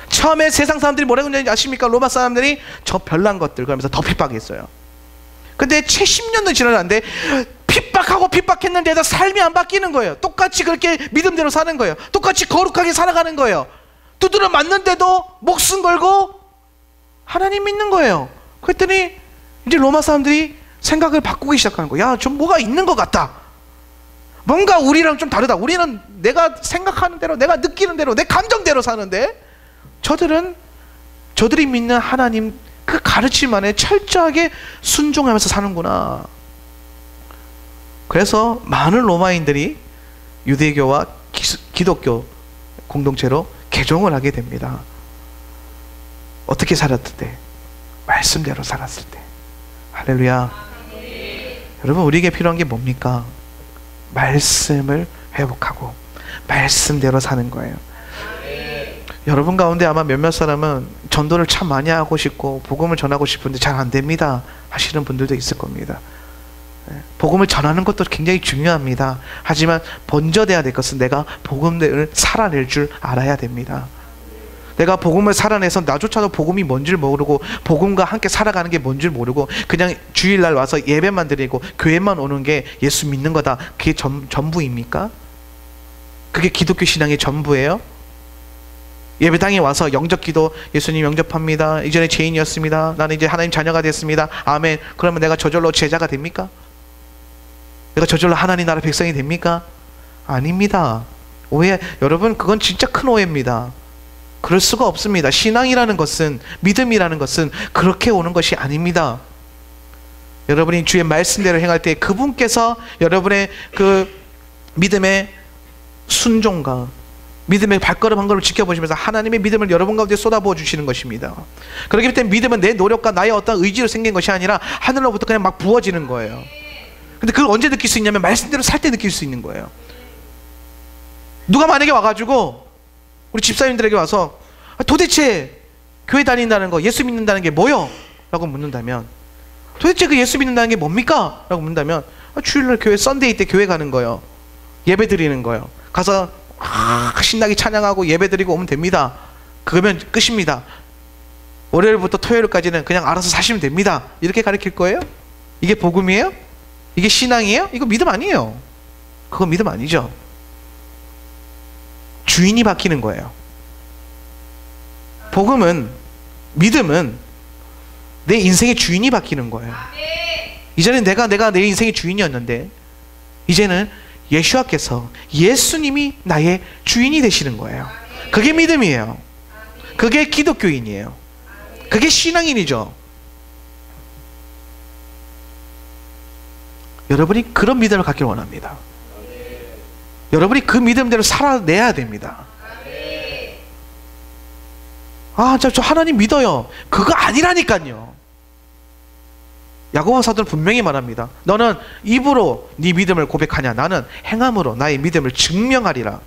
처음에 세상 사람들이 뭐라고 했는지 아십니까? 로마 사람들이 저 별난 것들 그러면서 더 핍박했어요. 근데 채 10년도 지났는데 핍박하고 핍박했는데도 삶이 안 바뀌는 거예요. 똑같이 그렇게 믿음대로 사는 거예요. 똑같이 거룩하게 살아가는 거예요. 두드려 맞는데도 목숨 걸고 하나님 믿는 거예요. 그랬더니 이제 로마 사람들이 생각을 바꾸기 시작하는 거예요. 야, 좀 뭐가 있는 것 같다. 뭔가 우리랑 좀 다르다. 우리는 내가 생각하는 대로, 내가 느끼는 대로, 내 감정대로 사는데 저들이 믿는 하나님 그 가르침 안에 철저하게 순종하면서 사는구나. 그래서 많은 로마인들이 유대교와 기독교 공동체로 개종을 하게 됩니다. 어떻게 살았을 때? 말씀대로 살았을 때. 할렐루야. 여러분, 우리에게 필요한 게 뭡니까? 말씀을 회복하고 말씀대로 사는 거예요. 여러분 가운데 아마 몇몇 사람은 전도를 참 많이 하고 싶고 복음을 전하고 싶은데 잘 안 됩니다 하시는 분들도 있을 겁니다. 복음을 전하는 것도 굉장히 중요합니다. 하지만 먼저 돼야 될 것은 내가 복음을 살아낼 줄 알아야 됩니다. 내가 복음을 살아내서 나조차도 복음이 뭔지를 모르고 복음과 함께 살아가는 게 뭔지를 모르고 그냥 주일날 와서 예배만 드리고 교회만 오는 게 예수 믿는 거다, 그게 전부입니까? 그게 기독교 신앙의 전부예요? 예배당에 와서 영접기도, 예수님 영접합니다, 이전에 죄인이었습니다, 나는 이제 하나님 자녀가 됐습니다, 아멘, 그러면 내가 저절로 제자가 됩니까? 내가 저절로 하나님 나라 백성이 됩니까? 아닙니다. 오해, 여러분, 그건 진짜 큰 오해입니다. 그럴 수가 없습니다. 신앙이라는 것은, 믿음이라는 것은 그렇게 오는 것이 아닙니다. 여러분이 주의 말씀대로 행할 때 그분께서 여러분의 그 믿음의 순종과 믿음의 발걸음 한 걸음 지켜보시면서 하나님의 믿음을 여러분 가운데 쏟아부어 주시는 것입니다. 그렇기 때문에 믿음은 내 노력과 나의 어떤 의지로 생긴 것이 아니라 하늘로부터 그냥 막 부어지는 거예요. 근데 그걸 언제 느낄 수 있냐면 말씀대로 살 때 느낄 수 있는 거예요. 누가 만약에 와가지고 우리 집사님들에게 와서 도대체 교회 다닌다는 거, 예수 믿는다는 게 뭐요? 라고 묻는다면, 도대체 그 예수 믿는다는 게 뭡니까? 라고 묻는다면, 주일날 교회 썬데이 때 교회 가는 거요, 예배 드리는 거요, 가서 신나게 찬양하고 예배 드리고 오면 됩니다. 그러면 끝입니다. 월요일부터 토요일까지는 그냥 알아서 사시면 됩니다. 이렇게 가르칠 거예요? 이게 복음이에요? 이게 신앙이에요? 이거 믿음 아니에요. 그거 믿음 아니죠. 주인이 바뀌는 거예요. 복음은, 믿음은 내 인생의 주인이 바뀌는 거예요. 이전엔 내가 내 인생의 주인이었는데 이제는 예수와께서, 예수님이 나의 주인이 되시는 거예요. 그게 믿음이에요. 그게 기독교인이에요. 그게 신앙인이죠. 여러분이 그런 믿음을 갖기를 원합니다. 여러분이 그 믿음대로 살아내야 됩니다. 저 하나님 믿어요. 그거 아니라니까요. 야고보 사도는 분명히 말합니다. 너는 입으로 네 믿음을 고백하냐, 나는 행함으로 나의 믿음을 증명하리라.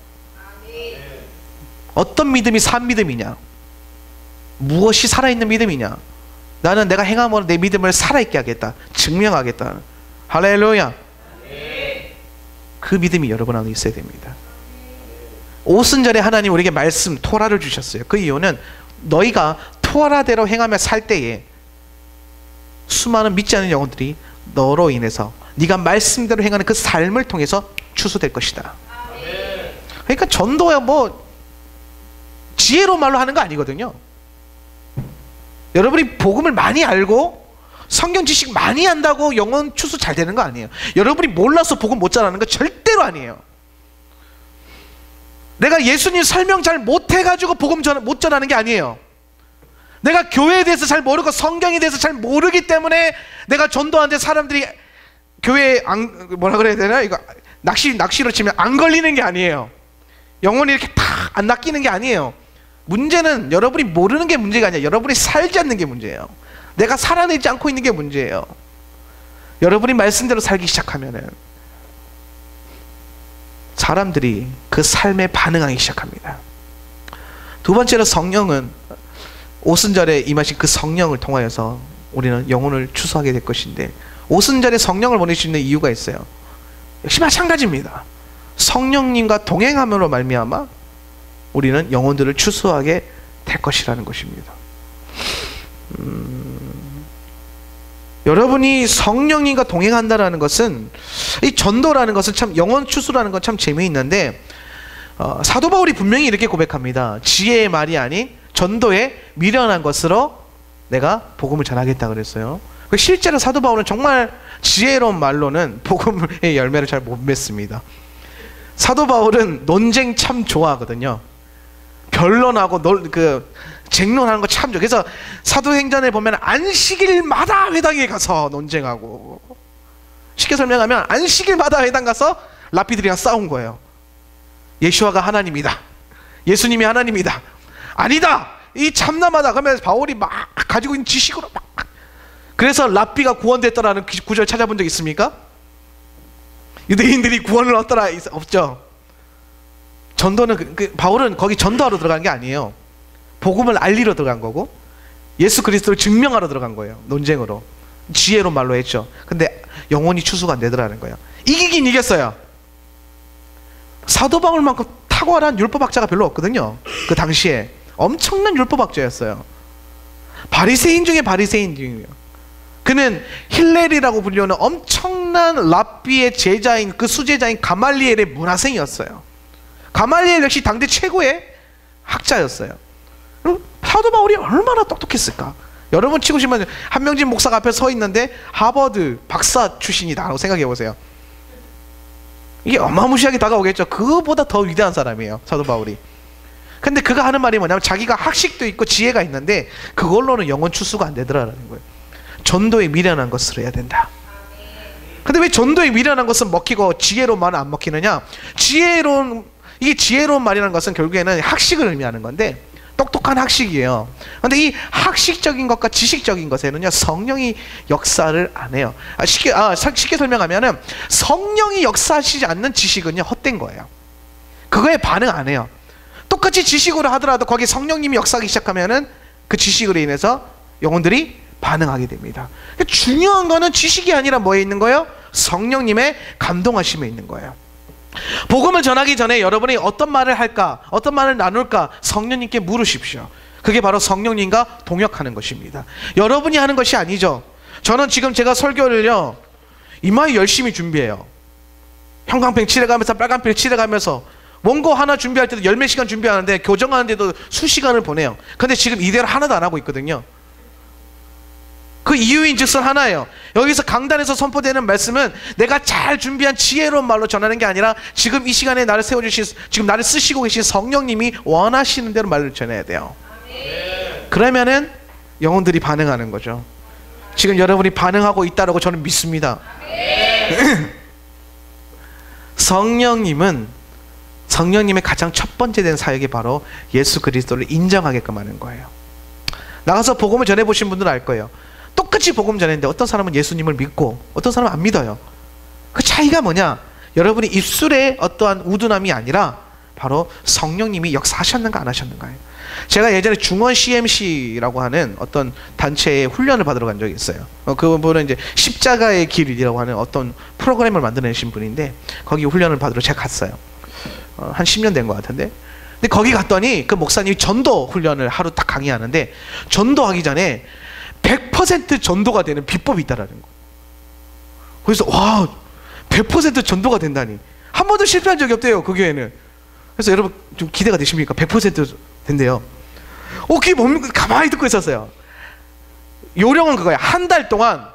어떤 믿음이 산 믿음이냐, 무엇이 살아있는 믿음이냐, 나는 내가 행함으로 내 믿음을 살아있게 하겠다, 증명하겠다. 할렐루야. 그 믿음이 여러분 안에 있어야 됩니다. 오순절에 하나님 우리에게 말씀, 토라를 주셨어요. 그 이유는 너희가 토라대로 행하며 살 때에 수많은 믿지 않는 영혼들이 너로 인해서 네가 말씀대로 행하는 그 삶을 통해서 추수될 것이다. 그러니까 전도야 뭐 지혜로 말로 하는 거 아니거든요. 여러분이 복음을 많이 알고 성경 지식 많이 한다고 영혼 추수 잘 되는 거 아니에요. 여러분이 몰라서 복음 못 전하는 거 절대로 아니에요. 내가 예수님 설명 잘 못해가지고 복음 못 전하는 게 아니에요. 내가 교회에 대해서 잘 모르고 성경에 대해서 잘 모르기 때문에 내가 전도하는데 사람들이 교회에 뭐라 그래야 되나, 이거 낚시로 치면 안 걸리는 게 아니에요. 영혼이 이렇게 다 안 낚이는 게 아니에요. 문제는 여러분이 모르는 게 문제가 아니라 여러분이 살지 않는 게 문제예요. 내가 살아내지 않고 있는 게 문제예요. 여러분이 말씀대로 살기 시작하면은 사람들이 그 삶에 반응하기 시작합니다. 두 번째로 성령은 오순절에 임하신 그 성령을 통하여서 우리는 영혼을 추수하게 될 것인데, 오순절에 성령을 보낼 수 있는 이유가 있어요. 역시 마찬가지입니다. 성령님과 동행함으로 말미암아 우리는 영혼들을 추수하게 될 것이라는 것입니다. 여러분이 성령님과 동행한다라는 것은, 이 전도라는 것은 참, 영혼 추수라는 건 참 재미있는데, 사도 바울이 분명히 이렇게 고백합니다. 지혜의 말이 아닌 전도에 미련한 것으로 내가 복음을 전하겠다 그랬어요. 실제로 사도 바울은 정말 지혜로운 말로는 복음의 열매를 잘 못 맺습니다. 사도 바울은 논쟁 참 좋아하거든요. 변론하고 쟁론하는 거 참 좋아. 그래서 사도행전에 보면 안식일마다 회당에 가서 논쟁하고, 쉽게 설명하면 안식일마다 회당 가서 랍비들이랑 싸운 거예요. 예수와가 하나님이다, 예수님이 하나님이다, 아니다, 이 참남하다. 그러면 바울이 막 가지고 있는 지식으로 막, 그래서 랍비가 구원됐더라는 구절 찾아본 적 있습니까? 유대인들이 구원을 얻더라, 없죠. 전도는 바울은 거기 전도하러 들어간 게 아니에요. 복음을 알리러 들어간 거고, 예수 그리스도를 증명하러 들어간 거예요. 논쟁으로, 지혜로 말로 했죠. 근데 영혼이 추수가 안 되더라는 거예요. 이기긴 이겼어요. 사도 바울만큼 탁월한 율법학자가 별로 없거든요. 그 당시에 엄청난 율법학자였어요. 바리새인 중에 바리새인 중이에요. 그는 힐렐이라고 불리는 엄청난 랍비의 제자인, 그 수제자인 가말리엘의 문화생이었어요. 가말리엘 역시 당대 최고의 학자였어요. 사도 바울이 얼마나 똑똑했을까? 여러분 치고 싶으면 한명진 목사가 앞에 서 있는데 하버드 박사 출신이다라고 생각해 보세요. 이게 어마무시하게 다가오겠죠. 그거보다 더 위대한 사람이에요, 사도 바울이. 근데 그가 하는 말이 뭐냐면, 자기가 학식도 있고 지혜가 있는데 그걸로는 영혼 추수가 안 되더라라는 거예요. 전도에 미련한 것으로 해야 된다. 근데 왜 전도에 미련한 것은 먹히고 지혜로운 말은 안 먹히느냐? 이게 지혜로운 말이라는 것은 결국에는 학식을 의미하는 건데, 똑똑한 학식이에요. 근데 이 학식적인 것과 지식적인 것에는요, 성령이 역사를 안 해요. 쉽게 설명하면은, 성령이 역사하시지 않는 지식은요, 헛된 거예요. 그거에 반응 안 해요. 똑같이 지식으로 하더라도 거기 성령님이 역사하기 시작하면은 그 지식으로 인해서 영혼들이 반응하게 됩니다. 중요한 거는 지식이 아니라 뭐에 있는 거예요? 성령님의 감동하심에 있는 거예요. 복음을 전하기 전에 여러분이 어떤 말을 할까, 어떤 말을 나눌까 성령님께 물으십시오. 그게 바로 성령님과 동역하는 것입니다. 여러분이 하는 것이 아니죠. 저는 지금 제가 설교를요, 이마에 열심히 준비해요. 형광펜 칠해가면서, 빨간펜 칠해가면서, 원고 하나 준비할 때도 열 몇 시간 준비하는데, 교정하는데도 수시간을 보내요. 근데 지금 이대로 하나도 안 하고 있거든요. 그 이유인 즉슨 하나예요. 여기서 강단에서 선포되는 말씀은 내가 잘 준비한 지혜로운 말로 전하는 게 아니라, 지금 이 시간에 나를 세워주신, 지금 나를 쓰시고 계신 성령님이 원하시는 대로 말을 전해야 돼요. 그러면은 영혼들이 반응하는 거죠. 지금 여러분이 반응하고 있다라고 저는 믿습니다. 성령님의 가장 첫 번째 된 사역이 바로 예수 그리스도를 인정하게끔 하는 거예요. 나가서 복음을 전해보신 분들은 알 거예요. 똑같이 복음 전했는데 어떤 사람은 예수님을 믿고 어떤 사람은 안 믿어요. 그 차이가 뭐냐? 여러분이 입술에 어떠한 우둔함이 아니라 바로 성령님이 역사하셨는가 안 하셨는가예요. 제가 예전에 중원 CMC라고 하는 어떤 단체에 훈련을 받으러 간 적이 있어요. 그분은 이제 십자가의 길이라고 하는 어떤 프로그램을 만들어내신 분인데, 거기 훈련을 받으러 제가 갔어요. 한 10년 된 것 같은데. 근데 거기 갔더니 그 목사님이 전도 훈련을 하루 딱 강의하는데, 전도하기 전에 100% 전도가 되는 비법이 있다라는 거. 그래서 와, 100% 전도가 된다니. 한 번도 실패한 적이 없대요, 그 교회는. 그래서 여러분 좀 기대가 되십니까? 100% 된대요. 그게 뭡니까? 가만히 듣고 있었어요. 요령은 그거야. 한 달 동안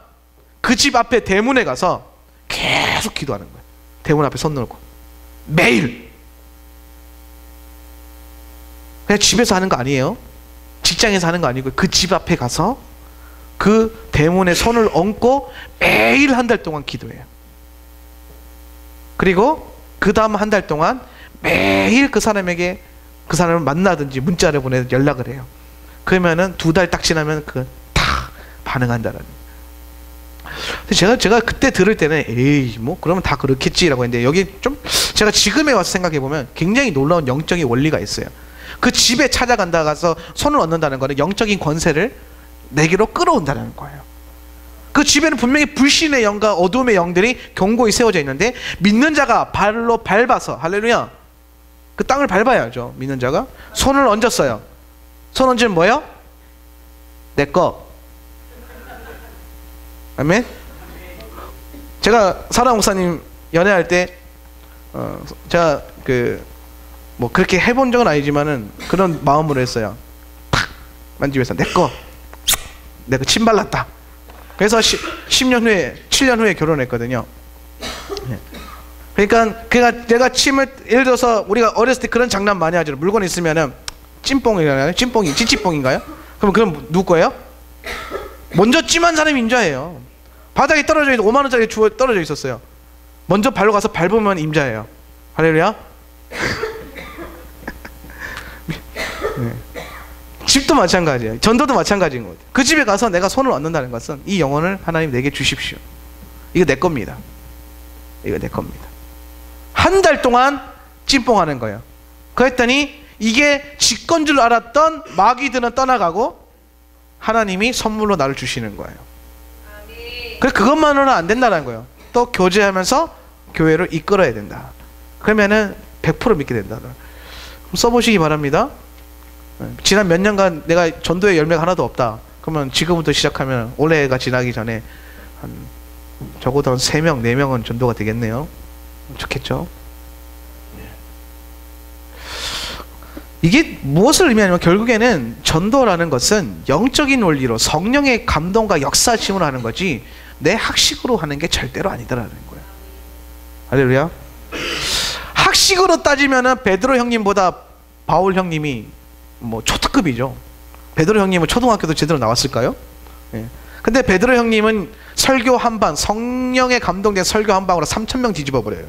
그 집 앞에 대문에 가서 계속 기도하는 거예요. 대문 앞에 손 놓고 매일. 그냥 집에서 하는 거 아니에요. 직장에서 하는 거 아니고 그 집 앞에 가서 그 대문에 손을 얹고 매일 한 달 동안 기도해요. 그리고 그 다음 한 달 동안 매일 그 사람에게, 그 사람을 만나든지 문자를 보내든 연락을 해요. 그러면은 2달 딱 지나면 다 반응한다라는. 제가 그때 들을 때는 에이 뭐 그러면 다 그렇겠지라고 했는데 여기 좀 제가 지금에 와서 생각해 보면 굉장히 놀라운 영적인 원리가 있어요. 그 집에 찾아간다 가서 손을 얻는다는 거는 영적인 권세를 내게로 끌어온다는 거예요. 그 집에는 분명히 불신의 영과 어둠의 영들이 견고히 세워져 있는데 믿는 자가 발로 밟아서 할렐루야 그 땅을 밟아야죠. 믿는 자가 손을 얹었어요. 손 얹으면 뭐예요? 내 거. 아멘. 제가 사라 목사님 연애할 때 제가 뭐 그렇게 해본 적은 아니지만은 그런 마음으로 했어요. 팍 만지면서 내 거 침 발랐다. 그래서 10년 후에 7년 후에 결혼했거든요. 그러니까 내가 침을 예를 들어서 우리가 어렸을 때 그런 장난 많이 하죠. 물건 있으면은 찐뽕이잖아요. 찌찌뽕인가요? 그럼 누구 거예요? 먼저 찜한 사람이 임자예요. 바닥에 떨어져 있는 5만 원짜리 떨어져 있었어요. 먼저 발로 가서 밟으면 임자예요. 할렐루야. 네. 집도 마찬가지예요. 전도도 마찬가지인 거예요. 그 집에 가서 내가 손을 얻는다는 것은 이 영혼을 하나님 내게 주십시오. 이거 내 겁니다. 이거 내 겁니다. 한 달 동안 찜뽕하는 거예요. 그랬더니 이게 지 건 줄 알았던 마귀들은 떠나가고 하나님이 선물로 나를 주시는 거예요. 그래서 그것만으로는 안 된다는 거예요. 또 교제하면서 교회를 이끌어야 된다. 그러면은 100% 믿게 된다. 써보시기 바랍니다. 지난 몇 년간 내가 전도의 열매가 하나도 없다. 그러면 지금부터 시작하면 올해가 지나기 전에 적어도 한 3명, 4명은 전도가 되겠네요. 좋겠죠? 이게 무엇을 의미하냐면 결국에는 전도라는 것은 영적인 원리로 성령의 감동과 역사심으로 하는 거지 내 학식으로 하는 게 절대로 아니다라는 거예요. 할렐루야. 학식으로 따지면은 베드로 형님보다 바울 형님이 뭐 초특급이죠. 베드로 형님은 초등학교도 제대로 나왔을까요? 예. 근데 베드로 형님은 설교 한 방, 성령의 감동된 설교 한 방으로 3,000명 뒤집어 버려요.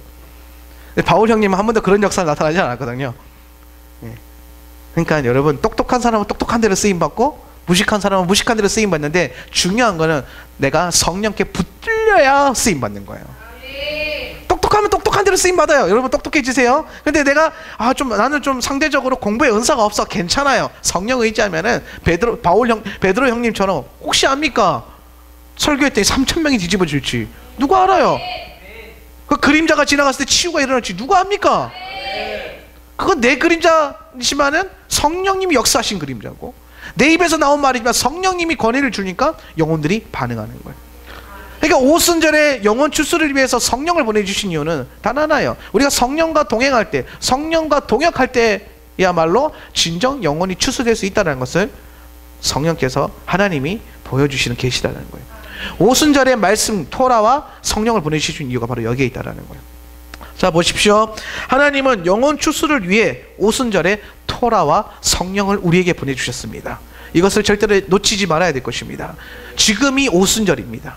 바울 형님은 한 번도 그런 역사가 나타나지 않았거든요. 예. 그러니까 여러분 똑똑한 사람은 똑똑한 대로 쓰임 받고 무식한 사람은 무식한 대로 쓰임 받는데 중요한 거는 내가 성령께 붙들려야 쓰임 받는 거예요. 똑똑하면 똑똑한 대로 쓰임 받아요. 여러분 똑똑해지세요. 근데 내가 나는 좀 상대적으로 공부에 은사가 없어. 괜찮아요. 성령 의지하면은 베드로 형님처럼 혹시 압니까? 설교했더니 3,000명이 뒤집어질지 누가 알아요? 그 그림자가 지나갔을 때 치유가 일어날지 누가 압니까? 그건 내 그림자지만은 성령님이 역사하신 그림자고 내 입에서 나온 말이지만 성령님이 권위를 주니까 영혼들이 반응하는 거예요. 그러니까 오순절에 영혼 추수를 위해서 성령을 보내주신 이유는 단 하나예요. 우리가 성령과 동행할 때, 성령과 동역할 때야말로 진정 영혼이 추수될 수 있다는 것을 성령께서 하나님이 보여주시는 계시다는 거예요. 오순절의 말씀 토라와 성령을 보내주신 이유가 바로 여기에 있다는 거예요. 자 보십시오. 하나님은 영혼 추수를 위해 오순절에 토라와 성령을 우리에게 보내주셨습니다. 이것을 절대로 놓치지 말아야 될 것입니다. 지금이 오순절입니다.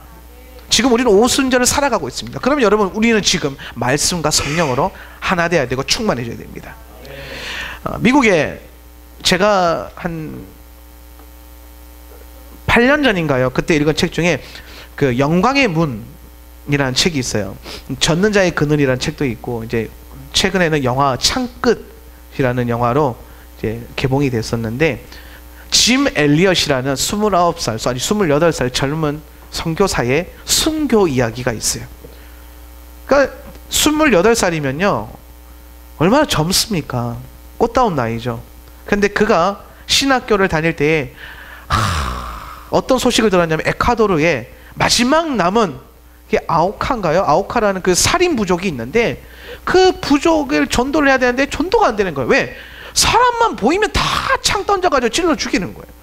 지금 우리는 오순절을 살아가고 있습니다. 그러면 여러분 우리는 지금 말씀과 성령으로 하나 되어야 되고 충만해져야 됩니다. 미국에 제가 한 8년 전인가요? 그때 읽은 책 중에 그 영광의 문이라는 책이 있어요. 젖는 자의 그늘이라는 책도 있고 이제 최근에는 영화 창끝이라는 영화로 이제 개봉이 됐었는데 짐 엘리엇이라는 29살, 아니 28살 젊은 선교사의 순교 이야기가 있어요. 그러니까 28살이면요 얼마나 젊습니까? 꽃다운 나이죠. 근데 그가 신학교를 다닐 때에 어떤 소식을 들었냐면 에콰도르에 마지막 남은 아우카인가요? 아우카라는 그 살인 부족이 있는데 그 부족을 전도를 해야 되는데 전도가 안 되는 거예요. 왜? 사람만 보이면 다 창 던져가지고 찔러 죽이는 거예요.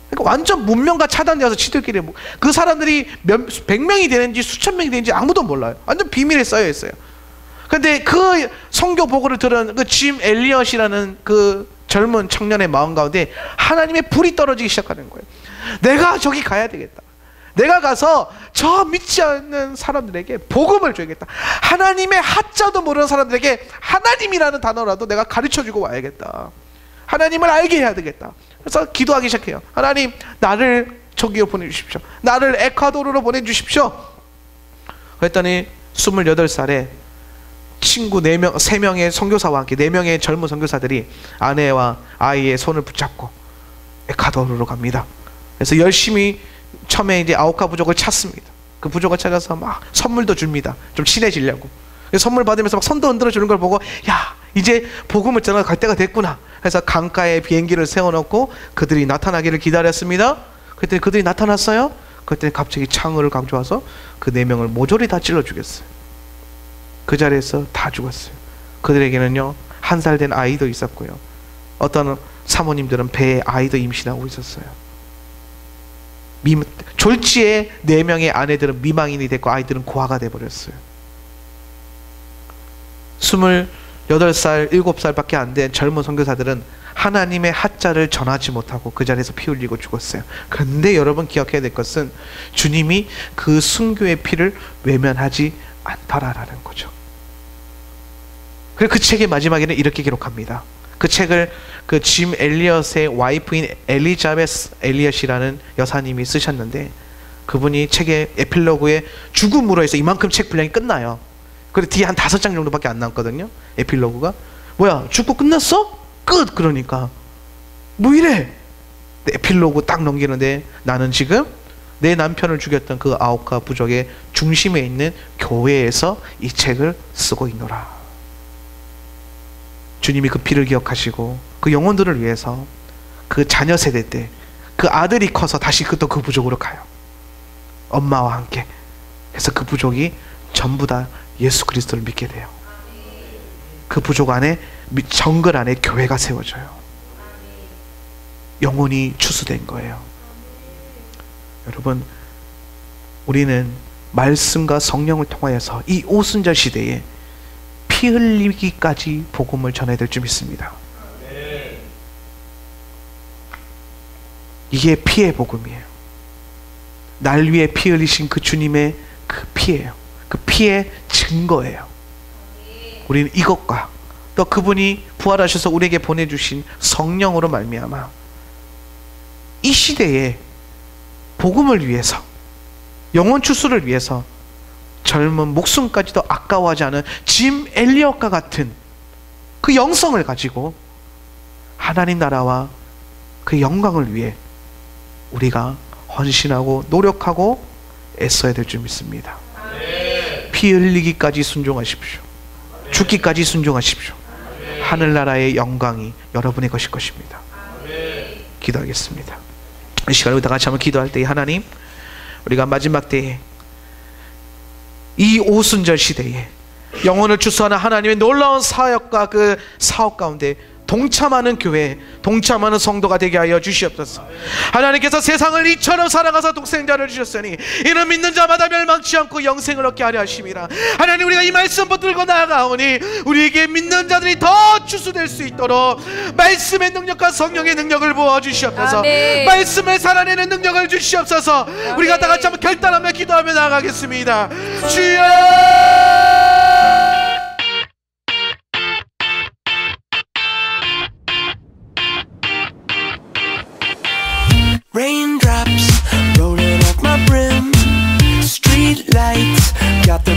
그러니까 완전 문명과 차단되어서 지들끼리 그 사람들이 100명이 되는지 수천 명이 되는지 아무도 몰라요. 완전 비밀에 쌓여 있어요. 근데 그 선교 보고를 들은 그 짐 엘리엇이라는 그 젊은 청년의 마음 가운데 하나님의 불이 떨어지기 시작하는 거예요. 내가 저기 가야 되겠다. 내가 가서 저 믿지 않는 사람들에게 복음을 줘야겠다. 하나님의 하자도 모르는 사람들에게 하나님이라는 단어라도 내가 가르쳐주고 와야겠다. 하나님을 알게 해야 되겠다. 그래서 기도하기 시작해요. 하나님, 나를 저기요 보내주십시오. 나를 에콰도르로 보내주십시오. 그랬더니 28살에 친구 3명의 선교사와 함께 4명의 젊은 선교사들이 아내와 아이의 손을 붙잡고 에콰도르로 갑니다. 그래서 열심히 처음에 이제 아오카 부족을 찾습니다. 그 부족을 찾아서 막 선물도 줍니다. 좀 친해지려고. 선물 받으면서 막 손도 흔들어 주는 걸 보고, 야, 이제 복음을 전할 때가 됐구나. 그래서 강가에 비행기를 세워놓고 그들이 나타나기를 기다렸습니다. 그때 그들이 나타났어요. 그때 갑자기 창을 가져와서 그 4명을 모조리 다 찔러 죽였어요. 그 자리에서 다 죽었어요. 그들에게는요 1살 된 아이도 있었고요, 어떤 사모님들은 배에 아이도 임신하고 있었어요. 졸지에 4명의 아내들은 미망인이 됐고 아이들은 고아가 돼버렸어요. 28살, 7살밖에 안 된 젊은 선교사들은 하나님의 하자를 전하지 못하고 그 자리에서 피 흘리고 죽었어요. 그런데 여러분 기억해야 될 것은 주님이 그 순교의 피를 외면하지 않더라라는 거죠. 그리고 그 책의 마지막에는 이렇게 기록합니다. 그 책을 그 짐 엘리엇의 와이프인 엘리자베스 엘리엇이라는 여사님이 쓰셨는데, 그분이 책의 에필로그에 죽음으로 해서 이만큼 책 분량이 끝나요. 그리고 뒤에 한 5장 정도밖에 안 남거든요. 에필로그가 뭐야, 죽고 끝났어? 끝! 그러니까 뭐 이래? 에필로그 딱 넘기는데, 나는 지금 내 남편을 죽였던 그 아오카 부족의 중심에 있는 교회에서 이 책을 쓰고 있노라. 주님이 그 피를 기억하시고 그 영혼들을 위해서 그 자녀 세대 때 그 아들이 커서 다시 또 그 부족으로 가요. 엄마와 함께. 그래서 그 부족이 전부 다 예수 그리스도를 믿게 돼요. 그 부족 안에, 정글 안에 교회가 세워져요. 영혼이 추수된 거예요. 여러분, 우리는 말씀과 성령을 통하여서 이 오순절 시대에 피 흘리기까지 복음을 전해야 될 줄 믿습니다. 이게 피의 복음이에요. 날 위해 피 흘리신 그 주님의 그 피예요. 그 피의 증거예요. 우리는 이것과 또 그분이 부활하셔서 우리에게 보내주신 성령으로 말미암아 이 시대에 복음을 위해서, 영혼 추수를 위해서 젊은 목숨까지도 아까워하지 않은 짐 엘리엇과 같은 그 영성을 가지고 하나님 나라와 그 영광을 위해 우리가 헌신하고 노력하고 애써야 될 줄 믿습니다. 피 흘리기까지 순종하십시오. 죽기까지 순종하십시오. 하늘나라의 영광이 여러분의 것일 것입니다. 기도하겠습니다. 이 시간에 우리 다 같이 한번 기도할 때, 하나님, 우리가 마지막 때에 이 오순절 시대에 영혼을 추수하는 하나님의 놀라운 사역과 그 사업 가운데 동참하는 교회, 동참하는 성도가 되게 하여 주시옵소서. 하나님께서 세상을 이처럼 사랑하사 독생자를 주셨으니 이는 믿는 자마다 멸망치 않고 영생을 얻게 하려 하심이라. 하나님, 우리가 이 말씀 붙들고 나아가오니 우리에게 믿는 자들이 더 추수될 수 있도록 말씀의 능력과 성령의 능력을 부어주시옵소서. 아멘. 말씀을 살아내는 능력을 주시옵소서. 아멘. 우리가 다 같이 한번 결단하며 기도하며 나아가겠습니다. 주여! Raindrops rolling off my brim. Street lights got the